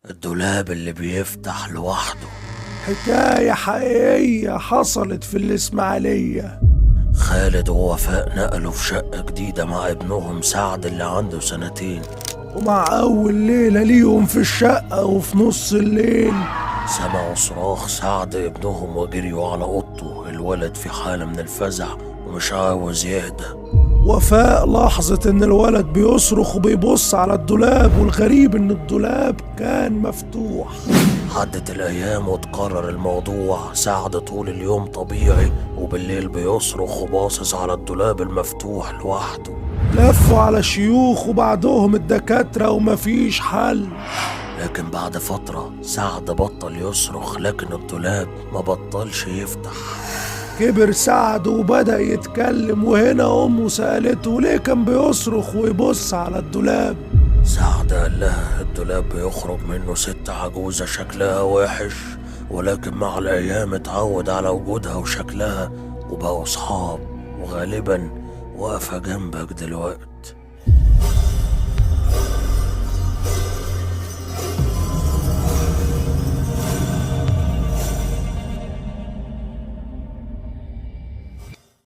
الدولاب اللي بيفتح لوحده. حكاية حقيقية حصلت في الإسماعيلية. خالد ووفاء نقلوا في شقة جديدة مع ابنهم سعد اللي عنده 2 سنين. ومع أول ليلة ليهم في الشقة وفي نص الليل سمعوا صراخ سعد ابنهم وجريوا على اوضته. الولد في حالة من الفزع ومش عاوز يهدى. وفاء لاحظت إن الولد بيصرخ وبيبص على الدولاب، والغريب إن الدولاب كان مفتوح. عدت الأيام وتكرر الموضوع. سعد طول اليوم طبيعي وبالليل بيصرخ وباصص على الدولاب المفتوح لوحده. لفوا على شيوخ وبعدهم الدكاترة ومفيش حل. لكن بعد فترة سعد بطل يصرخ، لكن الدولاب ما بطلش يفتح. كبر سعد وبدأ يتكلم، وهنا أمه سألته ليه كان بيصرخ ويبص على الدولاب. سعد قال لها الدولاب بيخرج منه ست عجوزة شكلها وحش، ولكن مع الأيام اتعود على وجودها وشكلها وبقوا صحاب، وغالبا واقفة جنبك دلوقتي.